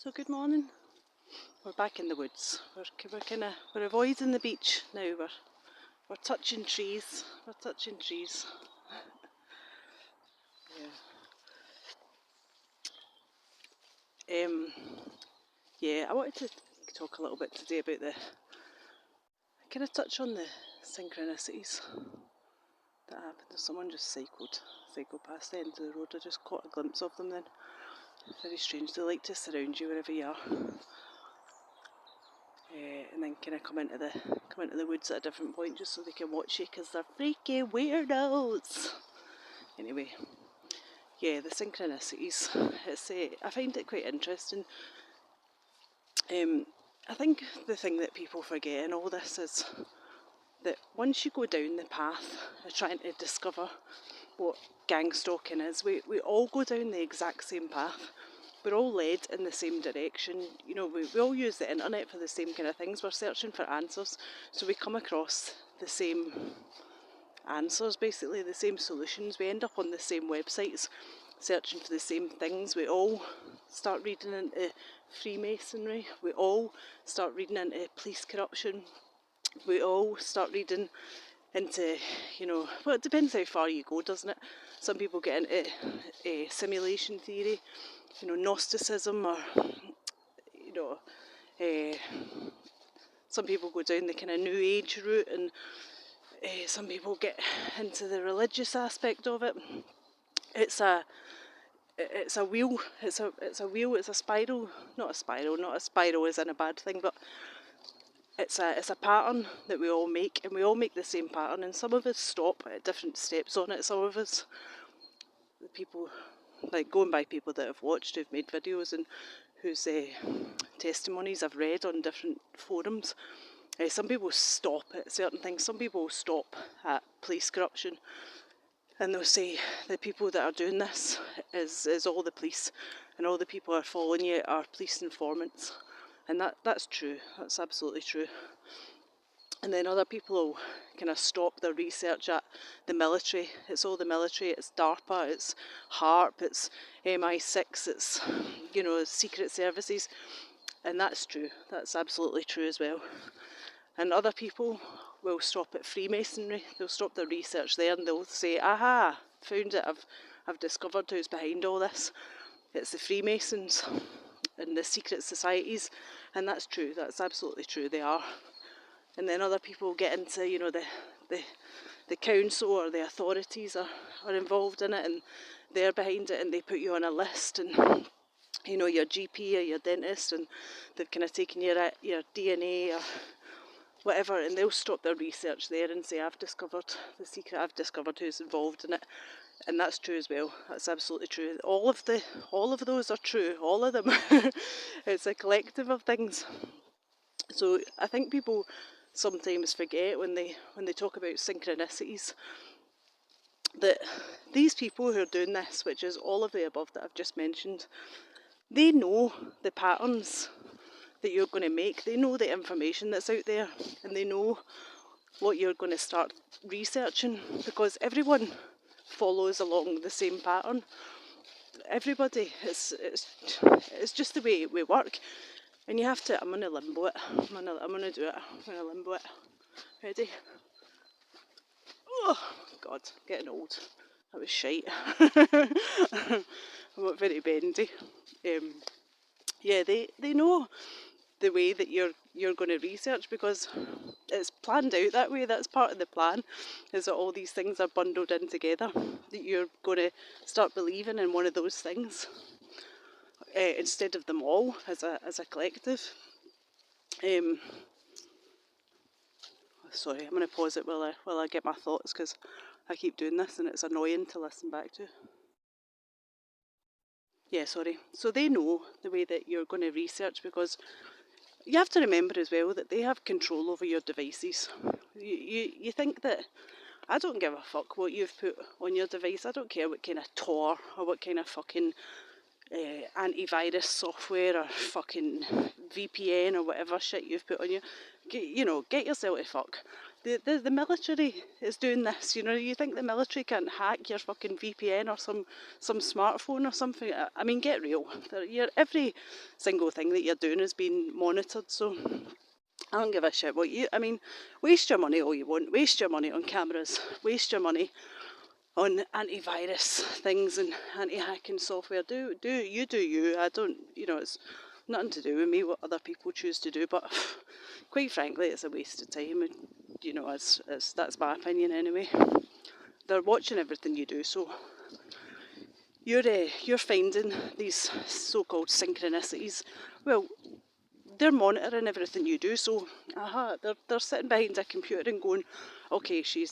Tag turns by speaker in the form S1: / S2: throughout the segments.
S1: So good morning. We're back in the woods. We're avoiding the beach now. We're touching trees. We're touching trees. Yeah. Yeah. I wanted to talk a little bit today about kind of touch on the synchronicities that happened. Someone just cycled past the end of the road. I just caught a glimpse of them then. Very strange. They like to surround you wherever you are. And then kind of come into the woods at a different point just so they can watch you because they're freaky weirdos. Anyway, yeah, the synchronicities. I find it quite interesting. I think the thing that people forget in all this is that once you go down the path of trying to discover what gang stalking is, we all go down the exact same path. We're all led in the same direction. You know, we all use the internet for the same kind of things. We're searching for answers, so we come across the same answers, basically the same solutions. We end up on the same websites searching for the same things. We all start reading into Freemasonry. We all start reading into police corruption. We all start reading into, well, it depends how far you go, doesn't it? Some people get into simulation theory, Gnosticism, or, some people go down the kind of New Age route, and some people get into the religious aspect of it. It's a wheel. It's a wheel. It's a spiral. Not a spiral. Not a spiral is in a bad thing, but it's a pattern that we all make, and we all make the same pattern. And some of us stop at different steps on it. Some of us, the people, like going by people that I've watched, who've made videos, and whose testimonies I've read on different forums. Some people stop at certain things. Some people stop at police corruption. And they'll say the people that are doing this is all the police, and all the people who are following you are police informants. And that's true. That's absolutely true. And then other people will kind of stop their research at the military. It's all the military. It's DARPA. It's HARP. It's MI6. It's, secret services. And that's true. That's absolutely true as well. And other people will stop at Freemasonry. They'll stop their research there and they'll say, aha, found it. I've discovered who's behind all this. It's the Freemasons and the secret societies. And that's true. That's absolutely true. They are. And then other people get into, the council or the authorities are involved in it, and they're behind it, and they put you on a list, and your GP or your dentist, and they've kind of taken your DNA or whatever, and they'll stop their research there and say, I've discovered the secret, I've discovered who's involved in it. And that's true as well. That's absolutely true. All of those are true. All of them. It's a collective of things. So I think people sometimes forget when they talk about synchronicities that these people who are doing this, which is all of the above that I've just mentioned, they know the patterns that you're going to make. They know the information that's out there, and they know what you're going to start researching, because everyone follows along the same pattern. Everybody, it's just the way we work. And you have to, I'm going to limbo it. I'm going to do it. I'm going to limbo it. Ready? Oh, God, getting old. That was shite. I'm not very bendy. Yeah, they know the way that you're going to research, because it's planned out that way. That's part of the plan, is that all these things are bundled in together, that you're going to start believing in one of those things instead of them all as a collective. Sorry, I'm going to pause it while I get my thoughts, because I keep doing this and it's annoying to listen back to. Yeah, sorry. So they know the way that you're going to research, because you have to remember as well that they have control over your devices. You think that, I don't give a fuck what you've put on your device. I don't care what kind of Tor or what kind of fucking antivirus software or fucking VPN or whatever shit you've put on you. Get yourself to fuck. The military is doing this. You know, you think the military can't hack your fucking VPN or some smartphone or something? I mean, get real. Every single thing that you're doing is being monitored. So I don't give a shit what you. I mean, waste your money all you want. Waste your money on cameras. Waste your money on antivirus things and anti-hacking software. Do you. I don't. You know, it's nothing to do with me what other people choose to do, but quite frankly it's a waste of time, and you know, that's my opinion anyway. They're watching everything you do, so you're finding these so-called synchronicities. Well, they're monitoring everything you do, so they're sitting behind a computer and going, okay, she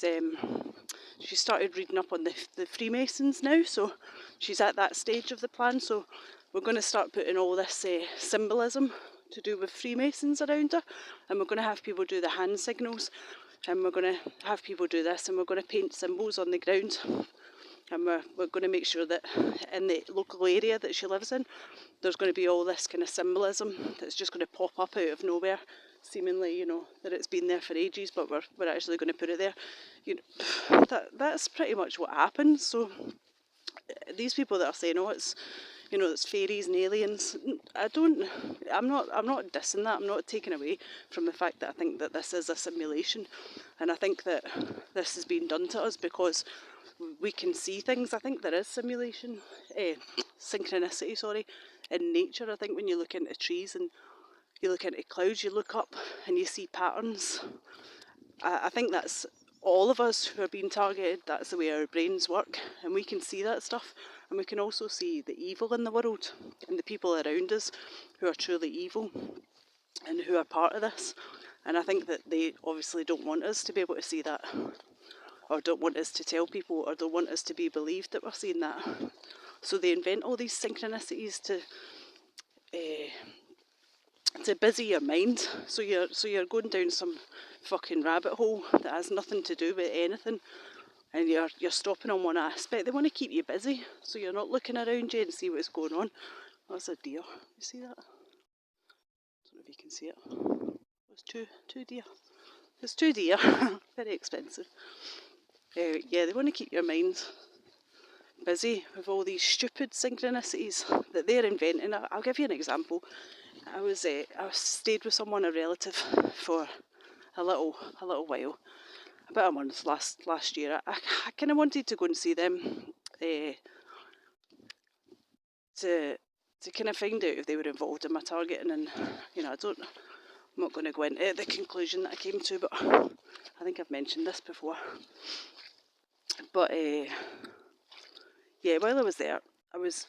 S1: started reading up on the Freemasons now, so she's at that stage of the plan, so we're going to start putting all this symbolism to do with Freemasons around her, and we're going to have people do the hand signals, and we're going to have people do this, and we're going to paint symbols on the ground, and we're going to make sure that in the local area that she lives in, there's going to be all this kind of symbolism that's just going to pop up out of nowhere, seemingly, you know, that it's been there for ages, but we're actually going to put it there. You know, that's pretty much what happens. So these people that are saying, oh, it's, you know, it's fairies and aliens, I'm not dissing that. I'm not taking away from the fact that I think that this is a simulation, and I think that this has been done to us because we can see things. I think there is synchronicity, in nature. I think when you look into trees and you look into clouds, you look up and you see patterns. I think that's all of us who are being targeted. That's the way our brains work, and we can see that stuff, and we can also see the evil in the world and the people around us who are truly evil and who are part of this. And I think that they obviously don't want us to be able to see that, or don't want us to tell people, or don't want us to be believed that we're seeing that. So they invent all these synchronicities to busy your mind. So you're going down some fucking rabbit hole that has nothing to do with anything, and you're stopping on one aspect. They want to keep you busy, so you're not looking around you and see what's going on. Oh, that's a deer. You see that? I don't know if you can see it. There's two deer. There's two deer. Very expensive. Yeah, they want to keep your mind busy with all these stupid synchronicities that they're inventing. I'll give you an example. I stayed with someone, a relative, for a little while, about a month last year. I kind of wanted to go and see them to kind of find out if they were involved in my targeting, and you know, I'm not going to go into the conclusion that I came to, but I think I've mentioned this before. But yeah, while I was there, I was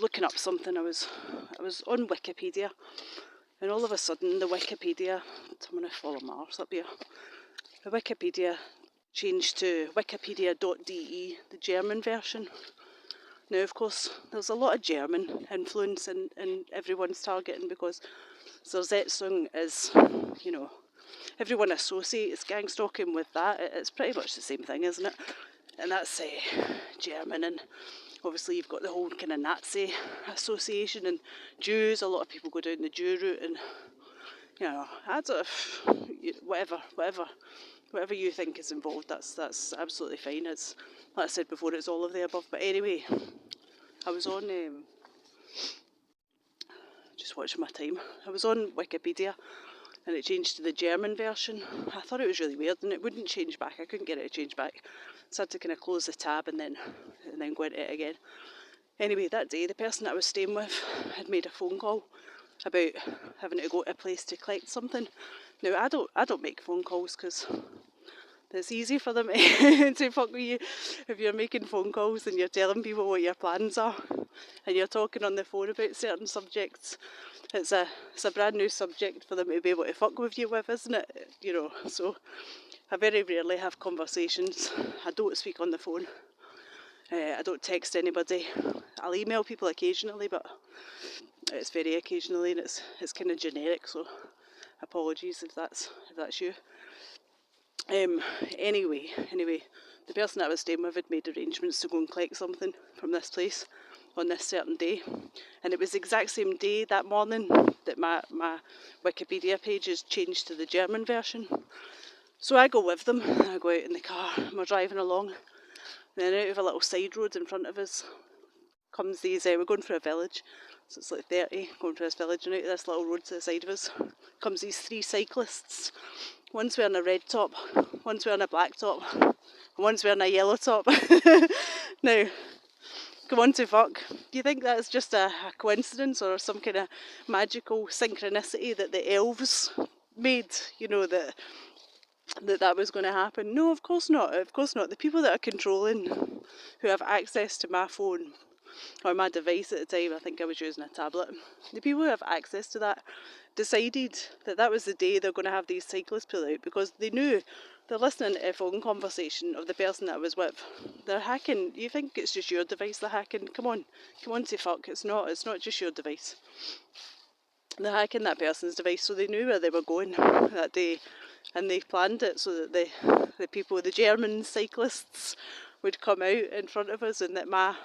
S1: looking up something. I was on Wikipedia, and all of a sudden the Wikipedia, I'm going to follow my arse up here, the Wikipedia changed to wikipedia.de, the German version. Now, of course, there's a lot of German influence in everyone's targeting, because Zersetzung is, you know, everyone associates gang stalking with that. It's pretty much the same thing, isn't it? And that's German, and obviously you've got the whole kind of Nazi association, and Jews. A lot of people go down the Jew route, and you know, whatever you think is involved, that's absolutely fine. It's, like I said before, it's all of the above. But anyway, I was on just watching my time. I was on Wikipedia, and it changed to the German version. I thought it was really weird, and it wouldn't change back. I couldn't get it to change back, so I had to kind of close the tab and then go into it again. Anyway, that day, the person that I was staying with had made a phone call about having to go to a place to collect something. Now, I don't make phone calls because it's easy for them to fuck with you if you're making phone calls and you're telling people what your plans are and you're talking on the phone about certain subjects. It's a brand new subject for them to be able to fuck with you with, isn't it? You know, so I very rarely have conversations. I don't speak on the phone. I don't text anybody. I'll email people occasionally, but it's very occasionally, and it's kind of generic, so apologies if that's you. Anyway, the person I was staying with had made arrangements to go and collect something from this place on this certain day, and it was the exact same day that morning that my Wikipedia page is changed to the German version. So I go with them, and I go out in the car, and we're driving along, and then out of a little side road in front of us comes these, we're going through a village, so it's like 30, going through this village, and out of this little road to the side of us comes these 3 cyclists. One's wearing a red top, one's wearing a black top, and one's wearing a yellow top. Now, come on to fuck. Do you think that's just a coincidence or some kind of magical synchronicity that the elves made, you know, that was going to happen? No, of course not. Of course not. The people that are controlling, who have access to my phone or my device at the time, I think I was using a tablet, the people who have access to that decided that that was the day they're going to have these cyclists pull out, because they knew they're listening to a phone conversation of the person that I was with. They're hacking. You think it's just your device they're hacking? Come on to fuck. It's not just your device. They're hacking that person's device, so they knew where they were going that day, and they planned it so that the people, the German cyclists, would come out in front of us, and that my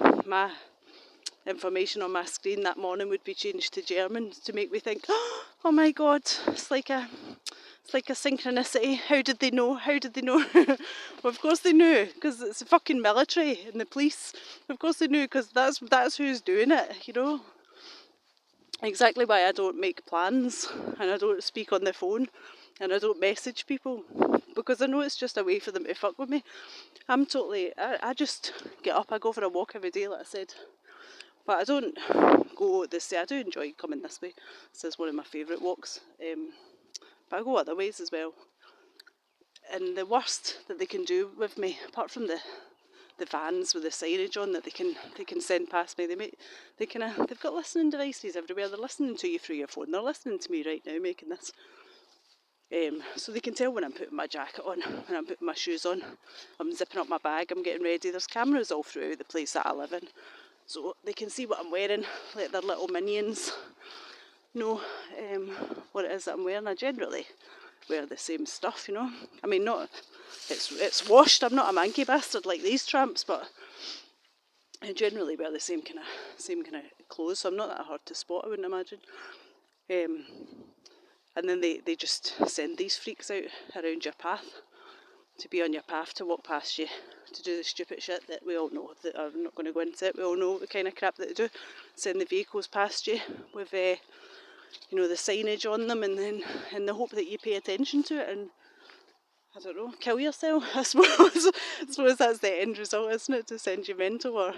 S1: information on my screen that morning would be changed to German to make me think, oh my god, it's like a synchronicity. How did they know? Well, of course they knew, because it's the fucking military and the police. Of course they knew, because that's who's doing it, you know. Exactly why I don't make plans, and I don't speak on the phone, and I don't message people, because I know it's just a way for them to fuck with me. I just get up, I go for a walk every day, like I said. But I don't go this way. I do enjoy coming this way. This is one of my favourite walks. But I go other ways as well. And the worst that they can do with me, apart from the vans with the signage on that they can send past me, they've got listening devices everywhere. They're listening to you through your phone. They're listening to me right now making this. So they can tell when I'm putting my jacket on, when I'm putting my shoes on, I'm zipping up my bag, I'm getting ready. There's cameras all through the place that I live in, so they can see what I'm wearing, like their little minions know what it is that I'm wearing. I generally wear the same stuff, you know. I mean, not it's washed. I'm not a manky bastard like these tramps, but I generally wear the same kind of clothes, so I'm not that hard to spot, I wouldn't imagine. And then they just send these freaks out around your path, to be on your path, to walk past you, to do the stupid shit that we all know, that I'm not going to go into it, we all know the kind of crap that they do. Send the vehicles past you with, the signage on them, and then in the hope that you pay attention to it and, I don't know, kill yourself, I suppose. I suppose that's the end result, isn't it? To send you mental, or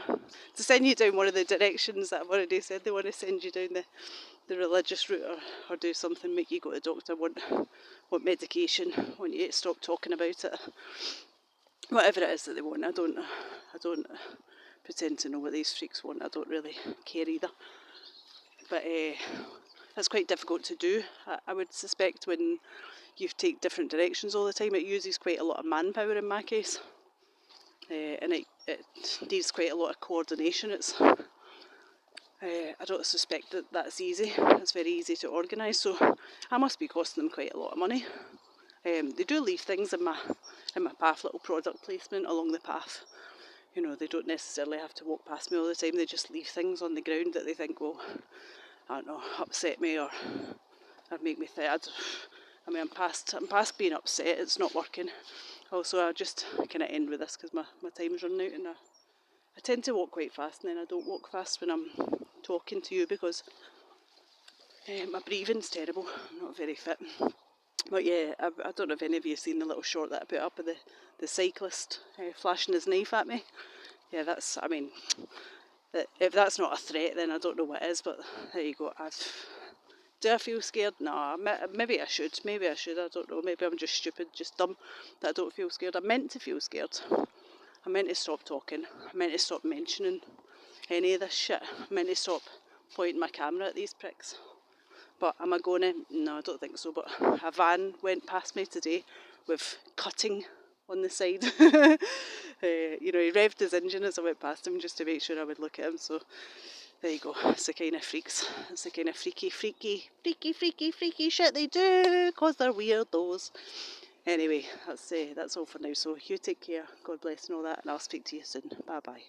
S1: to send you down one of the directions that I've already said they want to send you down, the religious route, or do something, make you go to the doctor, want medication, want you to stop talking about it. Whatever it is that they want, I don't pretend to know what these freaks want. I don't really care either. But that's quite difficult to do. I would suspect when you take different directions all the time, it uses quite a lot of manpower in my case. And it needs quite a lot of coordination. I don't suspect that that's easy. It's very easy to organise, so I must be costing them quite a lot of money. They do leave things in my path, little product placement along the path. You know, they don't necessarily have to walk past me all the time. They just leave things on the ground that they think will, I don't know, upset me or make me sad. I mean, I'm past being upset. It's not working. Also, I just kind of end with this because my time's running out, and I tend to walk quite fast, and then I don't walk fast when I'm talking to you because my breathing's terrible. I'm not very fit. But yeah, I don't know if any of you have seen the little short that I put up of the cyclist flashing his knife at me. Yeah, if that's not a threat, then I don't know what is, but there you go. Do I feel scared? No, maybe I should. I don't know. Maybe I'm just stupid, just dumb, that I don't feel scared. I'm meant to feel scared. I'm meant to stop talking. I'm meant to stop mentioning any of this shit. I'm meant to stop pointing my camera at these pricks. But am I going to? No, I don't think so. But a van went past me today with cutting on the side. He revved his engine as I went past him just to make sure I would look at him. So there you go. It's the kind of freaks. It's the kind of freaky shit they do, because they're weirdos. Anyway, that's all for now. So you take care. God bless and all that, and I'll speak to you soon. Bye bye.